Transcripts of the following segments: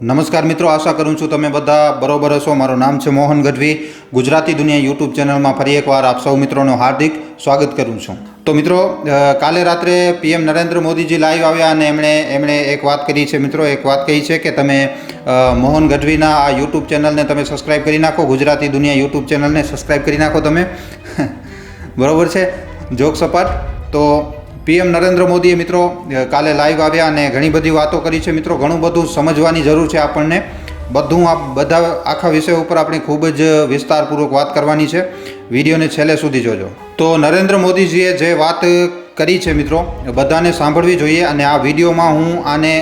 નમસ્કાર મિત્રો, આશા કરું છું તમે બધા બરોબર હશો। મારું નામ છે મોહન ગઢવી। ગુજરાતી દુનિયા યુટ્યુબ ચેનલમાં ફરી એકવાર આપ સૌ મિત્રોનું હાર્દિક સ્વાગત કરું છું। તો મિત્રો, કાલે રાત્રે પીએમ નરેન્દ્ર મોદીજી લાઈવ આવ્યા અને એમણે એક વાત કરી છે મિત્રો, એક વાત કહી છે કે તમે મોહન ગઢવીના આ યુટ્યુબ ચેનલને તમે સબસ્ક્રાઈબ કરી નાખો, ગુજરાતી દુનિયા યુટ્યુબ ચેનલને સબસ્ક્રાઈબ કરી નાખો તમે બરોબર છે, જોક સપાટ। તો પીએમ નરેન્દ્ર મોદીએ મિત્રો કાલે લાઈવ આવ્યા અને ઘણી બધી વાતો કરી છે મિત્રો। ઘણું બધું સમજવાની જરૂર છે આપણને, બધું આ બધા આખા વિષય ઉપર આપણે ખૂબ જ વિસ્તારપૂર્વક વાત કરવાની છે। વિડીયોને છેલ્લે સુધી જોજો। તો નરેન્દ્ર મોદીજીએ જે વાત કરી છે મિત્રો, બધાને સાંભળવી જોઈએ અને આ વિડીયોમાં હું આને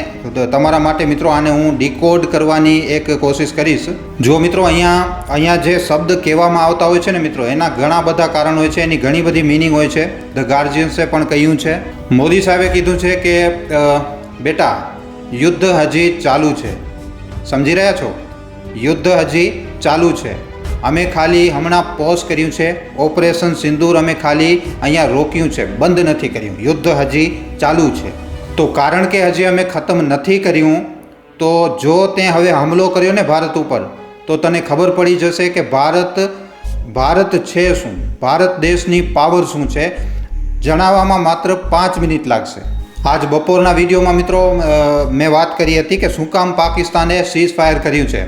તમારા માટે મિત્રો આને હું ડીકોડ કરવાની એક કોશિશ કરીશ। જો મિત્રો અહીંયા જે શબ્દ કહેવામાં આવતા હોય છે ને મિત્રો, એના ઘણા બધા કારણ હોય છે, એની ઘણી બધી મિનિંગ હોય છે। ધ ગાર્જિયન્સે પણ કહ્યું છે, મોદી સાહેબે કીધું છે કે બેટા યુદ્ધ હજી ચાલુ છે, સમજી રહ્યા છો? યુદ્ધ હજી ચાલુ છે, અમે ખાલી હમણાં પોઝ કર્યું છે, ઓપરેશન સિંદૂર અમે ખાલી અહીંયા રોક્યું છે, બંધ નથી કર્યું, યુદ્ધ હજી ચાલુ છે। તો કારણ કે હજી અમે ખતમ નથી કર્યું, તો જો તે હવે હુમલો કર્યો ને ભારત ઉપર, તો તને ખબર પડી જશે કે ભારત છે શું, ભારત દેશની પાવર શું છે, જણાવવામાં માત્ર 5 મિનિટ લાગશે। આજ બપોરના વિડીયોમાં મિત્રો મેં વાત કરી હતી કે શું કામ પાકિસ્તાને સીઝ ફાયર કર્યું છે।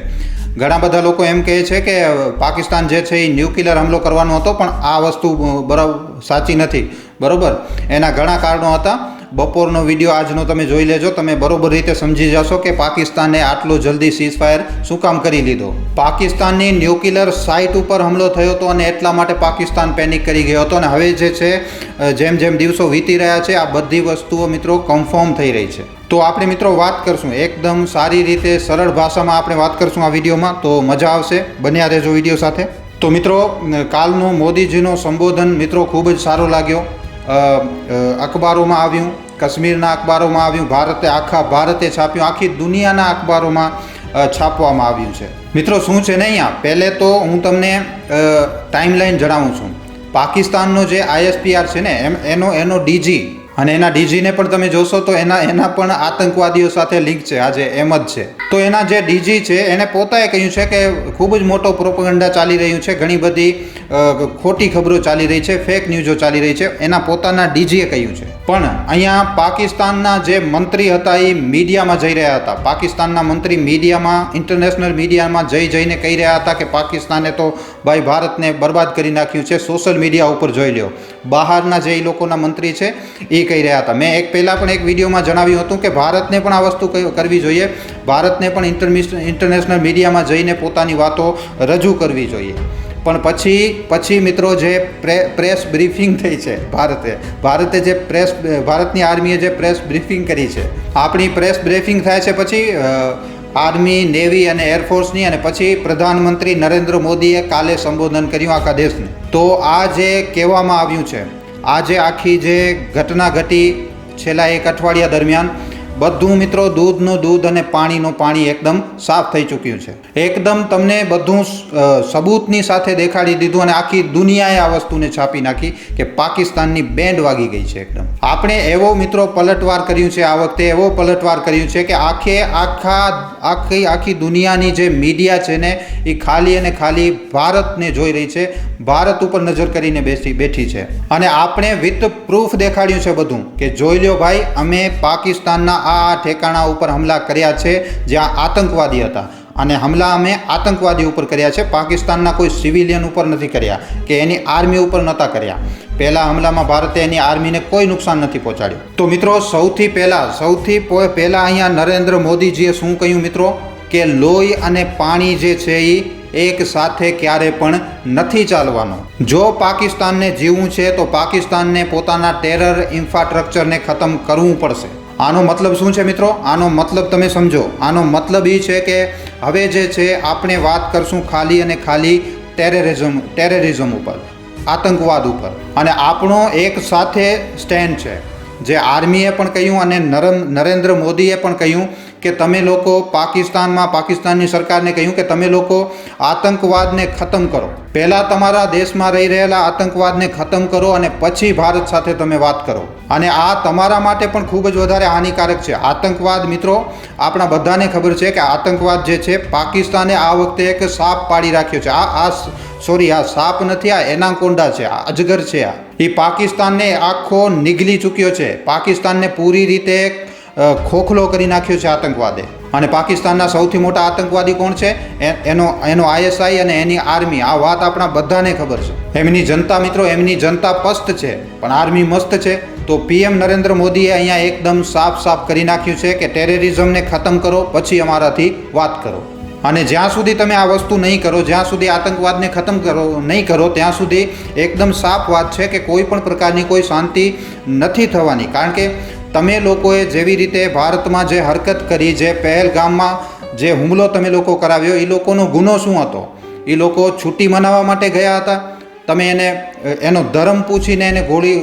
ઘણા બધા લોકો એમ કહે છે કે પાકિસ્તાન જે છે એ ન્યુક્લિયર હુમલો કરવાનો હતો, પણ આ વસ્તુ બરાબર સાચી નથી, બરાબર। એના ઘણા કારણો હતા। બપોરનો વિડીયો આજનો તમે જોઈ લેજો, તમે બરોબર રીતે સમજી જશો કે પાકિસ્તાને આટલો જલ્દી સીઝ ફાયર શું કામ કરી લીધો। પાકિસ્તાનની ન્યુક્લિયર સાઇટ ઉપર હુમલો થયો હતો અને એટલા માટે પાકિસ્તાન પેનિક કરી ગયો હતો, અને હવે જે છે જેમ જેમ દિવસો વીતી રહ્યા છે આ બધી વસ્તુઓ મિત્રો કન્ફર્મ થઈ રહી છે। તો આપણે મિત્રો વાત કરશું એકદમ સારી રીતે, સરળ ભાષામાં આપણે વાત કરશું આ વિડીયોમાં, તો મજા આવશે, બન્યા રહેજો વિડીયો સાથે। તો મિત્રો, કાલનું મોદીજીનો સંબોધન મિત્રો ખૂબ જ સારો લાગ્યો। અખબારોમાં આવ્યું, કાશ્મીરના અખબારોમાં આવ્યું, આખા ભારતે છાપ્યું, આખી દુનિયાના અખબારોમાં છાપવામાં આવ્યું છે મિત્રો। શું છે ને અહીંયા પહેલે તો હું તમને ટાઈમલાઈન જણાવું છું। પાકિસ્તાનનો જે ISPR છે ને એનો ડીજી, અને એના ડીજીને પણ તમે જોશો તો એના પણ આતંકવાદીઓ સાથે લિંક છે, આજે એમ જ છે। તો એના જે ડીજી છે એને પોતાએ કહ્યું છે કે ખૂબ જ મોટો પ્રોપગેન્ડા ચાલી રહ્યું છે, ઘણી બધી ખોટી ખબરો ચાલી રહી છે, ફેક ન્યૂઝો ચાલી રહી છે, એના પોતાના ડીજીએ કહ્યું છે। પણ અહીંયા પાકિસ્તાનના જે મંત્રી હતા એ મીડિયામાં જઈ રહ્યા હતા, પાકિસ્તાનના મંત્રી મીડિયામાં, ઇન્ટરનેશનલ મીડિયામાં જઈને કહી રહ્યા હતા કે પાકિસ્તાને તો ભાઈ ભારતને બરબાદ કરી નાખ્યું છે। સોશિયલ મીડિયા ઉપર જોઈ લ્યો, બહારના જે એ લોકોના મંત્રી છે એ કહી રહ્યા હતા। મેં પહેલાં પણ એક વિડીયોમાં જણાવ્યું હતું કે ભારતને પણ આ વસ્તુ કરવી જોઈએ, ભારતને પણ ઇન્ટરનેશનલ મીડિયામાં જઈને પોતાની વાતો રજૂ કરવી જોઈએ। પણ પછી મિત્રો જે પ્રેસ બ્રીફિંગ થઈ છે ભારતની આર્મીએ જે પ્રેસ બ્રીફિંગ કરી છે, આપણી પ્રેસ બ્રીફિંગ થાય છે પછી આર્મી, નેવી અને એરફોર્સની, અને પછી પ્રધાનમંત્રી નરેન્દ્ર મોદીએ કાલે સંબોધન કર્યું આખા દેશને। તો આ જે કહેવામાં આવ્યું છે, આજે આખી જે ઘટના ઘટી છેલ્લા 1 અઠવાડિયા દરમિયાન, બધું મિત્રો દૂધનું દૂધ અને પાણીનું પાણી એકદમ સાફ થઈ ચૂક્યું છે। એકદમ તમને બધું સબૂતની સાથે દેખાડી દીધું, અને આખી દુનિયાએ આ વસ્તુને છાપી નાખી કે પાકિસ્તાનની બેન્ડ વાગી ગઈ છે એકદમ। આપણે એવો મિત્રો પલટવાર કર્યું છે આ વખતે, એવો પલટવાર કર્યું છે કે આખી દુનિયાની જે મીડિયા છે ને એ ખાલી અને ખાલી ભારતને જોઈ રહી છે, ભારત ઉપર નજર કરીને બેઠી છે। અને આપણે વિથ પ્રૂફ દેખાડ્યું છે બધું કે જોઈ લ્યો ભાઈ, અમે પાકિસ્તાનના આ ઠેકાણા ઉપર હુમલા કર્યા છે જ્યાં આતંકવાદી હતા, અને હુમલા અમે આતંકવાદી ઉપર કર્યા છે, પાકિસ્તાનના કોઈ સિવિલિયન ઉપર નથી કર્યા કે એની આર્મી ઉપર નહોતા કર્યા। પહેલા હુમલામાં ભારતે એની આર્મીને કોઈ નુકસાન નથી પહોંચાડ્યું। તો મિત્રો સૌથી પહેલા અહીંયા નરેન્દ્ર મોદીજીએ શું કહ્યું મિત્રો, કે લોહી અને પાણી જે છે એ એક સાથે ક્યારે પણ નથી ચાલવાનો। જો પાકિસ્તાનને જીવવું છે તો પાકિસ્તાનને પોતાના ટેરર ઇન્ફ્રાસ્ટ્રક્ચરને ખતમ કરવું પડશે। આનો મતલબ શું છે મિત્રો? આનો મતલબ તમે સમજો। આનો મતલબ એ છે કે હવે જે છે આપણે વાત કરશું ખાલી અને ખાલી ટેરરિઝમ ઉપર, આતંકવાદ ઉપર, અને આપણો એક સાથે સ્ટેન્ડ છે, જે આર્મીએ પણ કહ્યું અને નરેન્દ્ર મોદીએ પણ કહ્યું કે તમે લોકો પાકિસ્તાનની સરકારને કહ્યું કે તમે લોકો આતંકવાદને ખતમ કરો, પહેલાં તમારા દેશમાં રહી રહેલા આતંકવાદને ખતમ કરો અને પછી ભારત સાથે તમે વાત કરો. અને આ તમારા માટે પણ ખૂબ જ વધારે હાનિકારક છે. આતંકવાદ મિત્રો, આપણા બધાને ખબર છે કે આતંકવાદ જે છે, પાકિસ્તાને આ વખતે એક સાપ પાડી રાખ્યો છે. આ સાપ નથી, આ એનાકોન્ડા છે, આ અજગર છે. એ પાકિસ્તાનને આખો નીગલી ચૂક્યો છે. પાકિસ્તાનને પૂરી રીતે ખોખલો કરી નાખ્યો છે આતંકવાદે. અને પાકિસ્તાનના સૌથી મોટા આતંકવાદી કોણ છે? એનો ISI અને એની આર્મી. આ વાત આપણા બધાને ખબર છે. એમની જનતા મિત્રો, એમની જનતા પસ્ત છે પણ આર્મી મસ્ત છે. તો PM નરેન્દ્ર મોદીએ અહીંયા એકદમ સાફ કરી નાખ્યું છે કે ટેરરિઝમને ખતમ કરો, પછી અમારાથી વાત કરો. અને જ્યાં સુધી તમે આ વસ્તુ નહીં કરો, જ્યાં સુધી આતંકવાદને ખતમ નહીં કરો, ત્યાં સુધી એકદમ સાફ વાત છે કે કોઈ પણ પ્રકારની કોઈ શાંતિ નથી થવાની. કારણ કે તમે લોકોએ જેવી રીતે ભારતમાં જે હરકત કરી, જે પહેલગામમાં જે હુમલો તમે લોકો કરાવ્યો, એ લોકોનો ગુનો શું હતો? એ લોકો છુટ્ટી મનાવવા માટે ગયા હતા. તમે એનો ધર્મ પૂછીને એને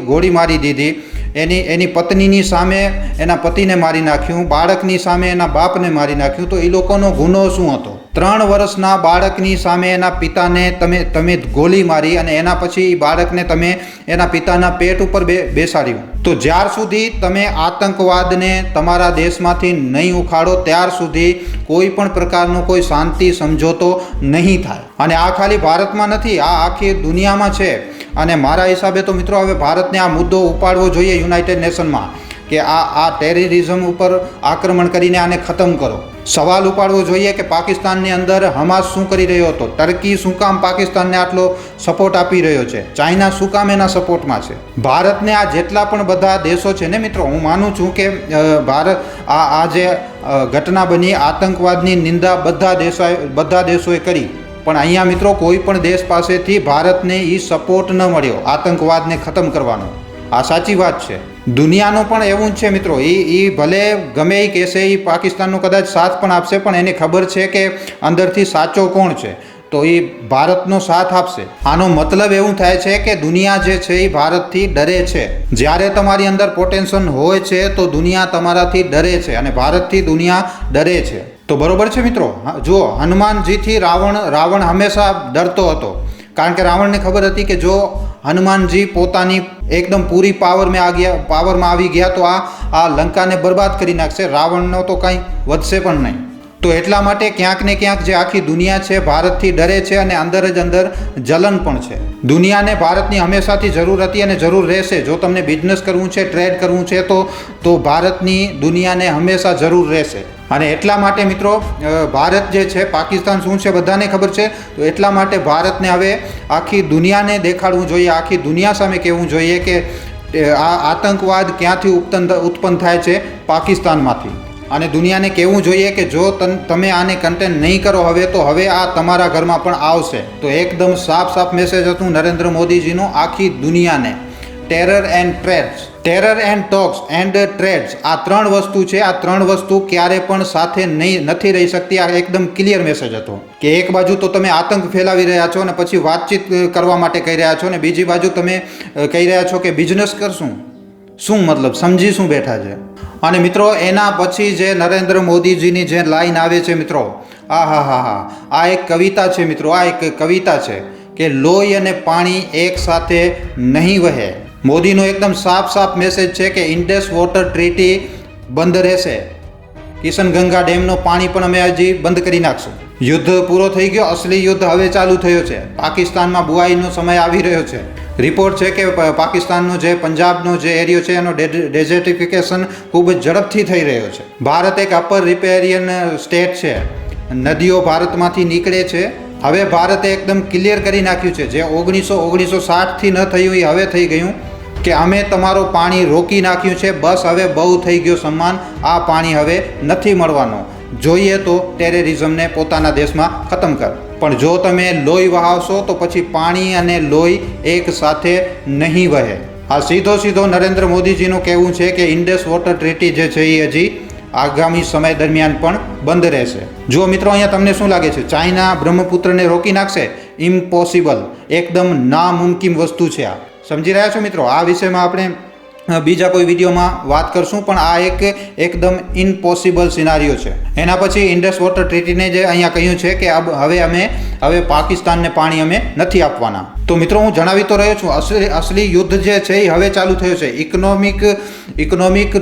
ગોળી મારી દીધી. એની પત્નીની સામે એના પતિને મારી નાખ્યું, બાળકની સામે એના બાપને મારી નાખ્યું. તો એ લોકોનો ગુનો શું હતો? 3 વર્ષના બાળકની સામે એના પિતાને તમે ગોળી મારી અને એના પછી બાળકને તમે એના પિતાના પેટ ઉપર બેસાડ્યું. તો જ્યાર સુધી તમે આતંકવાદને તમારા દેશમાંથી નહીં ઉખાડો, ત્યાર સુધી કોઈ પણ પ્રકારનો કોઈ શાંતિ સમજોતો નહીં થાય. અને આ ખાલી ભારતમાં નથી, આ આખી દુનિયામાં છે. અને મારા હિસાબે તો મિત્રો હવે ભારતને આ મુદ્દો ઉપાડવો જોઈએ યુનાઇટેડ નેશનમાં કે આ ટેરરિઝમ ઉપર આક્રમણ કરીને આને ખતમ કરો. સવાલ ઉપાડવો જોઈએ કે પાકિસ્તાનની અંદર હમાસ શું કરી રહ્યો હતો? ટર્કી શું કામ પાકિસ્તાનને આટલો સપોર્ટ આપી રહ્યો છે? ચાઇના શું કામ એના સપોર્ટમાં છે? ભારતને આ જેટલા પણ બધા દેશો છે ને મિત્રો, હું માનું છું કે ભારત આ જે ઘટના બની, આતંકવાદની નિંદા બધા દેશોએ કરી. પણ અહીંયા મિત્રો કોઈ પણ દેશ પાસેથી ભારતને એ સપોર્ટ ન મળ્યો આતંકવાદને ખતમ કરવાનો. આ સાચી વાત છે. દુનિયાનો પણ એવું જ છે મિત્રો. એ ભલે ગમે એ કહેશે, એ પાકિસ્તાનનો કદાચ સાથ પણ આપશે, પણ એને ખબર છે કે અંદરથી સાચો કોણ છે, તો એ ભારતનો સાથ આપશે. આનો મતલબ એવું થાય છે કે દુનિયા જે છે એ ભારતથી ડરે છે. જ્યારે તમારી અંદર પોટેન્શિયલ હોય છે તો દુનિયા તમારાથી ડરે છે, અને ભારતથી દુનિયા ડરે છે. તો બરોબર છે મિત્રો. જુઓ, હનુમાનજીથી રાવણ હંમેશા ડરતો હતો. કારણ કે રાવણને ખબર હતી કે જો હનુમાનજી પોતાની એકદમ પૂરી પાવરમાં આવી ગયા તો આ લંકાને બરબાદ કરી નાખશે. રાવણનો તો કંઈ વધશે પણ નહીં. તો એટલા માટે ક્યાંક ને ક્યાંક જે આખી દુનિયા છે ભારતથી ડરે છે, અને અંદર જ અંદર જલન પણ છે. દુનિયાને ભારતની હંમેશાથી જરૂર હતી અને જરૂર રહેશે. જો તમને બિઝનેસ કરવું છે, ટ્રેડ કરવું છે, તો ભારતની દુનિયાને હંમેશા જરૂર રહેશે. અને એટલા માટે મિત્રો, ભારત જે છે, પાકિસ્તાન શું છે બધાને ખબર છે. તો એટલા માટે ભારતને હવે આખી દુનિયાને દેખાડવું જોઈએ, આખી દુનિયા સામે કહેવું જોઈએ કે આ આતંકવાદ ક્યાંથી ઉત્પન્ન થાય છે? પાકિસ્તાનમાંથી. અને દુનિયાને કહેવું જોઈએ કે જો તમે આને કન્ટેન નહીં કરો હવે, તો હવે આ તમારા ઘરમાં પણ આવશે. તો એકદમ સાફ મેસેજ હતું નરેન્દ્ર મોદીજીનું આખી દુનિયાને. Terror and talks and trades, આ 3 વસ્તુ છે. આ 3 વસ્તુ ક્યારે પણ સાથે નથી રહી શકતી. આ એકદમ ક્લિયર મેસેજ હતો કે એક બાજુ તો તમે આતંક ફેલાવી રહ્યા છો અને પછી વાતચીત કરવા માટે કહી રહ્યા છો, અને બીજી બાજુ તમે કહી રહ્યા છો કે બિઝનેસ કરશું. શું મતલબ? સમજી શું બેઠા છે? અને મિત્રો, એના પછી જે નરેન્દ્ર મોદીજીની જે લાઈન આવે છે મિત્રો, આ એક કવિતા છે મિત્રો. આ એક કવિતા છે કે લોહી અને પાણી એક સાથે નહીં વહે. મોદીનો એકદમ સાફ મેસેજ છે કે ઇન્ડસ વોટર ટ્રીટી બંધ રહેશે. કિશનગંગા ડેમનો પાણી પણ અમે હજી બંધ કરી નાખશું. યુદ્ધ પૂરો થઈ ગયો, અસલી યુદ્ધ હવે ચાલુ થયો છે. પાકિસ્તાનમાં બુઆઈનો સમય આવી રહ્યો છે. રિપોર્ટ છે કે પાકિસ્તાનનો જે પંજાબનો જે એરિયો છે એનો ડેઝર્ટિફિકેશન ખૂબ જ ઝડપથી થઈ રહ્યો છે. ભારત એક અપર રિપેરિયન સ્ટેટ છે. નદીઓ ભારતમાંથી નીકળે છે. હવે ભારતે એકદમ ક્લિયર કરી નાખ્યું છે, જે 1960થી ન થયું એ હવે થઈ ગયું કે અમે તમારો પાણી રોકી નાખ્યું છે. બસ હવે બહુ થઈ ગયો સન્માન. આ પાણી હવે નથી મળવાનું. જોઈએ તો ટેરરિઝમને પોતાના દેશમાં ખતમ કર. પણ જો તમે લોહી વહાવશો તો પછી પાણી અને લોહી એક સાથે નહીં વહે. આ સીધો નરેન્દ્ર મોદીજીનું કહેવું છે કે ઇન્ડસ વોટર ટ્રીટી જે છે એ હજી આગામી સમય દરમિયાન પણ બંધ રહેશે. જો મિત્રો, અહીંયા તમને શું લાગે છે? ચાઇના બ્રહ્મપુત્રને રોકી નાખશે? ઇમ્પોસિબલ, એકદમ નામુમકિન વસ્તુ છે આ. સમજી રહ્યા છો મિત્રો? આ વિષયમાં આપણે બીજા કોઈ વિડીયોમાં વાત કરશું, પણ આ એકદમ ઇમ્પોસિબલ સિનારીઓ છે. એના પછી ઇન્ડસ વોટર ટ્રીટીને જે અહીંયા કહ્યું છે કે હવે પાકિસ્તાનને પાણી અમે નથી આપવાના. તો મિત્રો હું જણાવી તો રહ્યો છું, અસલી યુદ્ધ જે છે એ હવે ચાલુ થયું છે. ઇકોનોમિક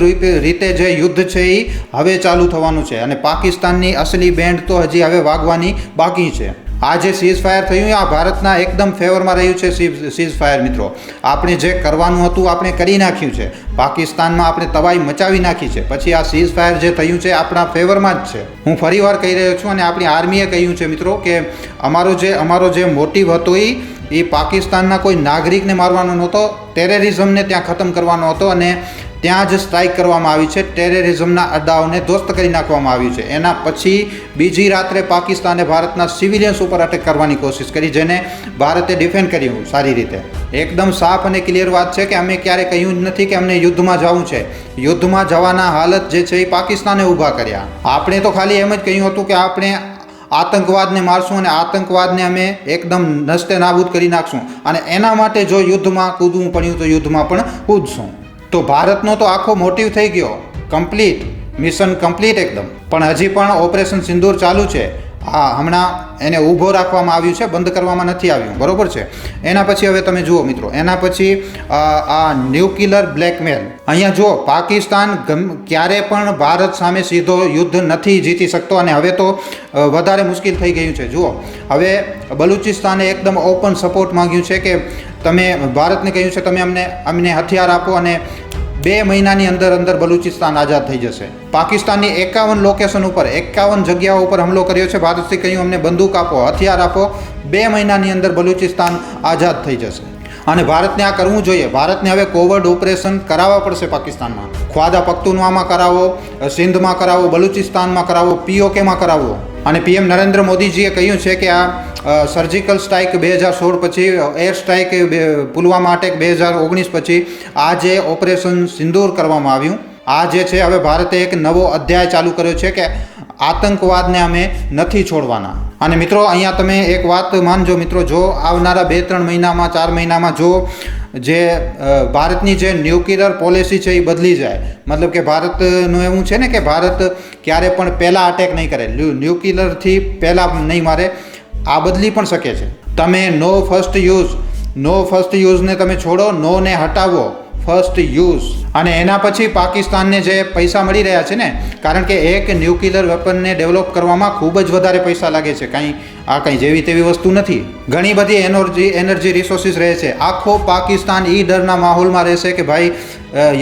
રીતે જે યુદ્ધ છે એ હવે ચાલુ થવાનું છે, અને પાકિસ્તાનની અસલી બેન્ડ તો હજી હવે વાગવાની બાકી છે. આ જે સીઝ ફાયર થયું આ ભારતના એકદમ ફેવરમાં રહ્યું છે. સીઝ ફાયર મિત્રો, આપણે જે કરવાનું હતું આપણે કરી નાખ્યું છે. પાકિસ્તાનમાં આપણે તબાહી મચાવી નાખી છે. પછી આ સીઝ ફાયર જે થયું છે આપણા ફેવરમાં જ છે. હું ફરીવાર કહી રહ્યો છું, અને આપણી આર્મીએ કહ્યું છે મિત્રો કે અમારો જે મોટિવ હતો એ પાકિસ્તાનના કોઈ નાગરિકને મારવાનો નહોતો, ટેરરિઝમને ત્યાં ખતમ કરવાનો હતો, અને ત્યાં જ સ્ટ્રાઇક કરવામાં આવી છે. ટેરરિઝમના અડ્ડાઓને ધ્વસ્ત કરી નાખવામાં આવ્યું છે. એના પછી બીજી રાત્રે પાકિસ્તાને ભારતના સિવિલિયન્સ ઉપર અટેક કરવાની કોશિશ કરી, જેને ભારતે ડિફેન્ડ કર્યું સારી રીતે. એકદમ સાફ અને ક્લિયર વાત છે કે અમે ક્યારે કહ્યું જ નથી કે અમને યુદ્ધમાં જવું છે. યુદ્ધમાં જવાના હાલત જે છે એ પાકિસ્તાને ઊભા કર્યા. આપણે તો ખાલી એમ જ કહ્યું હતું કે આપણે આતંકવાદને મારશું અને આતંકવાદને અમે એકદમ નસ્તે નાબૂદ કરી નાખશું, અને એના માટે જો યુદ્ધમાં કૂદવું પડ્યું તો યુદ્ધમાં પણ કૂદશું. તો ભારતનો તો આખો મોટિવ થઈ ગયો કમ્પ્લીટ, મિશન કમ્પ્લીટ એકદમ. પણ હજી પણ ઓપરેશન સિંદૂર ચાલુ છે. હમણાં એને ઊભો રાખવામાં આવ્યું છે, બંધ કરવામાં નથી આવ્યું, બરોબર છે. એના પછી હવે તમે જુઓ મિત્રો, એના પછી આ ન્યુક્લિયર બ્લેકમેલ. અહીંયા જુઓ, પાકિસ્તાન ક્યારે પણ ભારત સામે સીધો યુદ્ધ નથી જીતી શકતો, અને હવે તો વધારે મુશ્કેલ થઈ ગયું છે. જુઓ, હવે બલુચિસ્તાને એકદમ ઓપન સપોર્ટ માંગ્યું છે કે તમે ભારતને કહ્યું છે તમે અમને હથિયાર આપો, અને 2 મહિનાની અંદર બલુચિસ્તાન આઝાદ થઈ જશે. પાકિસ્તાનની 51 લોકેશન ઉપર 51 જગ્યાઓ ઉપર હુમલો કર્યો છે. ભારતથી કહ્યું અમને બંદૂક આપો, હથિયાર આપો, 2 મહિનાની અંદર બલુચિસ્તાન આઝાદ થઈ જશે. અને ભારતને આ કરવું જોઈએ. ભારતને હવે કોવર્ડ ઓપરેશન કરાવવા પડશે પાકિસ્તાનમાં. ખ્વાદા પખ્તુનવામાં કરાવો, સિંધમાં કરાવો, બલુચિસ્તાનમાં કરાવો, POKમાં કરાવો. અને PM નરેન્દ્ર મોદીજીએ કહ્યું છે કે આ સર્જિકલ સ્ટ્રાઇક 2016 પછી, એર સ્ટ્રાઇક પુલવામા અટેક 2019 પછી આ જે ઓપરેશન સિંદૂર કરવામાં આવ્યું, આ જે છે હવે ભારતે એક નવો અધ્યાય ચાલુ કર્યો છે કે આતંકવાદને અમે નથી છોડવાના. અને મિત્રો અહીંયા તમે એક વાત માનજો મિત્રો, જો આવનારા 2-3 મહિનામાં 4 મહિનામાં જો જે ભારતની જે ન્યુક્લિયર પોલિસી છે એ બદલી જાય, મતલબ કે ભારતનું એવું છે ને કે ભારત ક્યારે પણ પહેલાં અટેક નહીં કરે, ન્યુક્લિયરથી પહેલાં નહીં મારે, આ બદલી પણ શકે છે. તમે નો ફર્સ્ટ યુઝને તમે છોડો, નોને હટાવો, ફર્સ્ટ યુઝ. અને એના પછી પાકિસ્તાનને જે પૈસા મળી રહ્યા છે ને, કારણ કે એક ન્યુક્લિયર વેપનને ડેવલપ કરવામાં ખૂબ જ વધારે પૈસા લાગે છે. કંઈ જેવી તેવી વસ્તુ નથી. ઘણી બધી એનર્જી રિસોર્સિસ રહે છે. આખો પાકિસ્તાન એ ડરના માહોલમાં રહેશે કે ભાઈ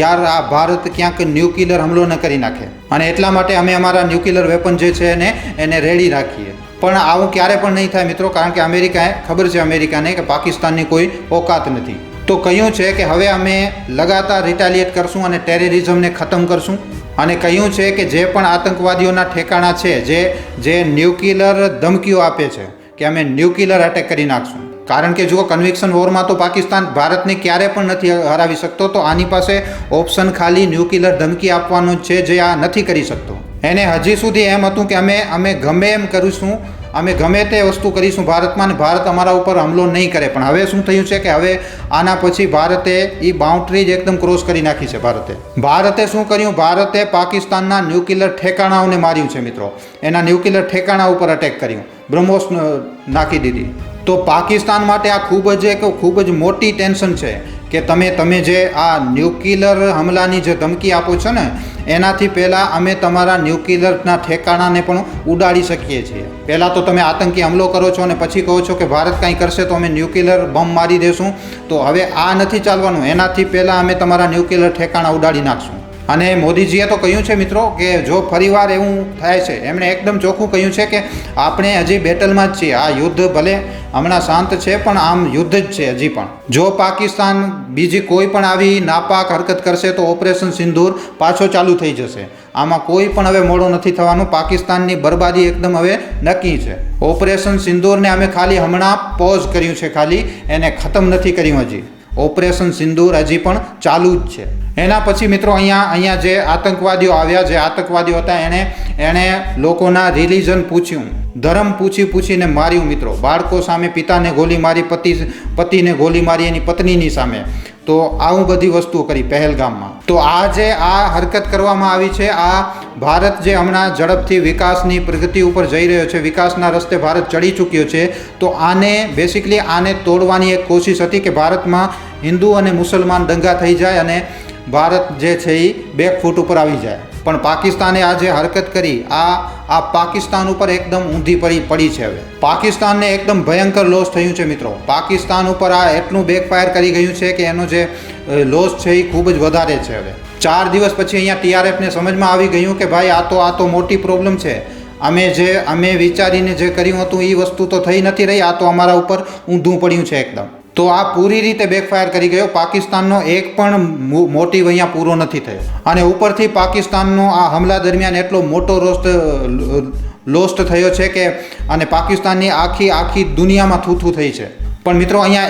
યાર આ ભારત ક્યાંક ન્યુક્લિયર હુમલો ન કરી નાખે, અને એટલા માટે અમે અમારા ન્યુક્લિયર વેપન જે છે એને રેડી રાખીએ. પણ આવું ક્યારે પણ નહીં થાય મિત્રો, કારણ કે ખબર છે અમેરિકાને કે પાકિસ્તાનની કોઈ ઓકાત નથી. તો કહ્યું છે કે હવે અમે લગાતાર રિટાલિએટ કરશું અને ટેરરિઝમને ખતમ કરશું. અને કહ્યું છે કે જે પણ આતંકવાદીઓના ઠેકાણા છે, જે ન્યુક્લિયર ધમકીઓ આપે છે કે અમે ન્યુક્લિયર અટેક કરી નાખશું. કારણ કે જુઓ, કન્વિક્શન વોરમાં તો પાકિસ્તાન ભારતને ક્યારે પણ નથી હરાવી શકતો, તો આની પાસે ઓપ્શન ખાલી ન્યુક્લિયર ધમકી આપવાનું જ છે, જે આ નથી કરી શકતો. એને હજી સુધી એમ હતું કે અમે ગમે એમ કરીશું, અમે ગમે તે વસ્તુ કરીશું ભારતમાં, અને ભારત અમારા ઉપર હુમલો નહીં કરે. પણ હવે શું થયું છે કે હવે આના પછી ભારતે એ બાઉન્ડ્રી જ એકદમ ક્રોસ કરી નાખી છે. ભારતે શું કર્યું? ભારતે પાકિસ્તાનના ન્યુક્લિયર ઠેકાણાઓને માર્યું છે મિત્રો. એના ન્યુક્લિયર ઠેકાણા ઉપર અટેક કર્યું, બ્રહ્મોસ નાખી દીધી. તો પાકિસ્તાન માટે આ ખૂબ જ મોટી ટેન્શન છે કે તમે જે આ ન્યુક્લિયર હુમલાની જે ધમકી આપો છો ને, એનાથી પહેલાં અમે તમારા ન્યુક્લિયરના ઠેકાણાને પણ ઉડાડી શકીએ છીએ. પહેલાં તો તમે આતંકી હુમલો કરો છો અને પછી કહો છો કે ભારત કાંઈ કરશે તો અમે ન્યુક્લિયર બોમ્બ મારી દેશું. તો હવે આ નથી ચાલવાનું. એનાથી પહેલાં અમે તમારા ન્યુક્લિયર ઠેકાણા ઉડાડી નાખશું. અને મોદીજીએ તો કહ્યું છે મિત્રો કે જો ફરીવાર એવું થાય છે, એમણે એકદમ ચોખ્ખું કહ્યું છે કે આપણે હજી બેટલમાં જ છીએ. આ યુદ્ધ ભલે હમણાં શાંત છે, પણ આમ યુદ્ધ જ છે હજી પણ. જો પાકિસ્તાન બીજી કોઈ પણ આવી નાપાક હરકત કરશે તો ઓપરેશન સિંદૂર પાછો ચાલુ થઈ જશે. આમાં કોઈ પણ હવે મોડો નથી થવાનું. પાકિસ્તાનની બરબાદી એકદમ હવે નક્કી છે. ઓપરેશન સિંદૂરને અમે ખાલી હમણાં પોઝ કર્યું છે, ખાલી એને ખતમ નથી કર્યું હજી. ઓપરેશન સિંદૂર હજી પણ ચાલુ જ છે. એના પછી મિત્રો અહીંયા જે આતંકવાદીઓ આવ્યા, જે આતંકવાદીઓ હતા, એણે લોકોના રિલિજન પૂછ્યું, ધર્મ પૂછીને માર્યું મિત્રો. બાળકો સામે પિતાને ગોલી મારી, પતિને ગોલી મારી એની પત્નીની સામે. તો આવું બધી વસ્તુઓ કરી પહેલગામમાં. તો આ જે આ હરકત કરવામાં આવી છે, આ ભારત જે હમણાં ઝડપથી વિકાસની પ્રગતિ ઉપર જઈ રહ્યો છે, વિકાસના રસ્તે ભારત ચડી ચૂક્યો છે, તો આને બેસિકલી આને તોડવાની એક કોશિશ હતી કે ભારતમાં હિન્દુ અને મુસલમાન દંગા થઈ જાય અને ભારત જે છે એ બેકફૂટ ઉપર આવી જાય. પણ પાકિસ્તાને આ જે હરકત કરી, આ પાકિસ્તાન ઉપર એકદમ ઊંધી પડી છે. હવે પાકિસ્તાનને એકદમ ભયંકર લોસ થયું છે મિત્રો. પાકિસ્તાન ઉપર આ એટલું બેકફાયર કરી ગયું છે કે એનો જે લોસ છે એ ખૂબ જ વધારે છે. હવે 4 દિવસ પછી અહીંયા TRFને સમજમાં આવી ગયું કે ભાઈ આ તો મોટી પ્રોબ્લેમ છે. અમે વિચારીને જે કર્યું હતું એ વસ્તુ તો થઈ નથી રહી, આ તો અમારા ઉપર ઊંધું પડ્યું છે એકદમ. તો આ પૂરી રીતે બેકફાયર કરી ગયો. પાકિસ્તાનનો એક પણ મોટિવ અહીંયા પૂરો નથી થયો અને ઉપરથી પાકિસ્તાનનો આ હમલા દરમિયાન એટલો મોટો લોસ્ટ થયો છે કે અને પાકિસ્તાનની આખી દુનિયામાં થૂથું થઈ છે. પણ મિત્રો અહીંયા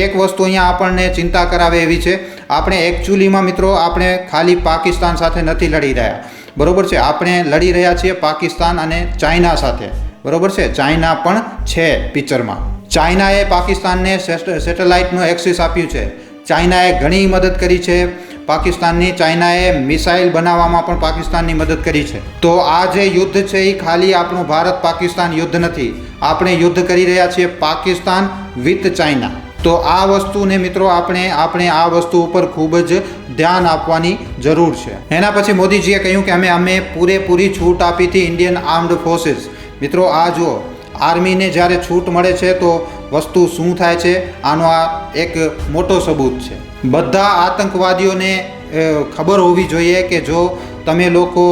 એક વસ્તુ અહીંયા આપણને ચિંતા કરાવે એવી છે. આપણે એકચ્યુઅલીમાં મિત્રો આપણે ખાલી પાકિસ્તાન સાથે નથી લડી રહ્યા, બરોબર છે. આપણે લડી રહ્યા છીએ પાકિસ્તાન અને ચાઇના સાથે, બરોબર છે. ચાઇના પણ છે પિક્ચરમાં. ચાઇનાએ પાકિસ્તાનને સેટેલાઇટનું એક્સેસ આપ્યું છે. ચાઇનાએ ઘણી મદદ કરી છે પાકિસ્તાનની. ચાઇનાએ મિસાઇલ બનાવવામાં પણ પાકિસ્તાનની મદદ કરી છે. તો આ જે યુદ્ધ છે એ ખાલી આપણું ભારત પાકિસ્તાન યુદ્ધ નથી. આપણે યુદ્ધ કરી રહ્યા છીએ પાકિસ્તાન વિથ ચાઇના. તો આ વસ્તુને મિત્રો આપણે આ વસ્તુ ઉપર ખૂબ જ ધ્યાન આપવાની જરૂર છે. એના પછી મોદીજીએ કહ્યું કે અમે પૂરેપૂરી છૂટ આપી હતી ઇન્ડિયન આર્મ્ડ ફોર્સીસ. મિત્રો આ જુઓ, આર્મીને જ્યારે છૂટ મળે છે તો વસ્તુ શું થાય છે, આનો આ એક મોટો સબૂત છે. બધા આતંકવાદીઓને ખબર હોવી જોઈએ કે જો તમે લોકો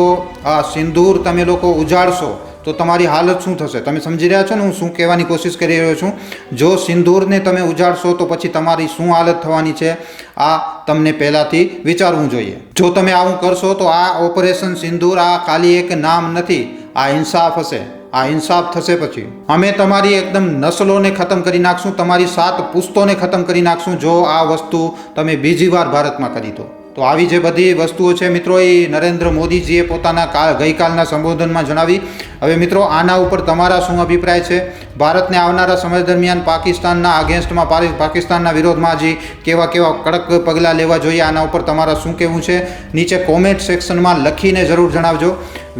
આ સિંદૂર તમે લોકો ઉજાડશો તો તમારી હાલત શું થશે. તમે સમજી રહ્યા છો ને હું શું કહેવાની કોશિશ કરી રહ્યો છું. જો સિંદૂરને તમે ઉજાડશો તો પછી તમારી શું હાલત થવાની છે, આ તમને પહેલાંથી વિચારવું જોઈએ. જો તમે આવું કરશો તો આ ઓપરેશન સિંદૂર આ ખાલી એક નામ નથી, આ ઇન્સાફ હશે. આ ઇન્સાફ થશે. પછી અમે તમારી એકદમ નસલોને ખતમ કરી નાખશું, તમારી 7 પુશ્તોને ખતમ કરી નાખશું જો આ વસ્તુ તમે બીજી વાર ભારતમાં કરી દો. તો આવી જે બધી વસ્તુઓ છે મિત્રો એ નરેન્દ્ર મોદીજીએ પોતાના ગઈકાલના સંબોધનમાં જણાવી. હવે મિત્રો આના ઉપર તમારા શું અભિપ્રાય છે? ભારતને આવનારા સમય દરમિયાન પાકિસ્તાનના અગેન્સ્ટમાં પાકિસ્તાનના વિરોધમાં હજી કેવા કડક પગલાં લેવા જોઈએ, આના ઉપર તમારા શું કહેવું છે નીચે કોમેન્ટ સેક્શનમાં લખીને જરૂર જણાવજો.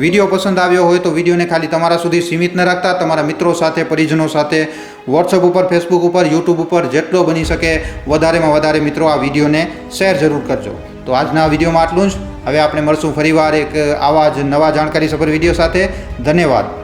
વિડીયો પસંદ આવ્યો હોય તો વિડીયોને ખાલી તમારા સુધી સીમિત ન રાખતા તમારા મિત્રો સાથે, પરિજનો સાથે, વોટ્સઅપ ઉપર, ફેસબુક ઉપર, યુટ્યુબ ઉપર જેટલો બની શકે વધારેમાં વધારે મિત્રો આ વિડીયોને શેર જરૂર કરજો. તો આજના વિડીયોમાં આટલું જ. હવે આપણે મળશું ફરીવાર એક આવા જ નવા જાણકારીસભર વિડીયો સાથે. ધન્યવાદ.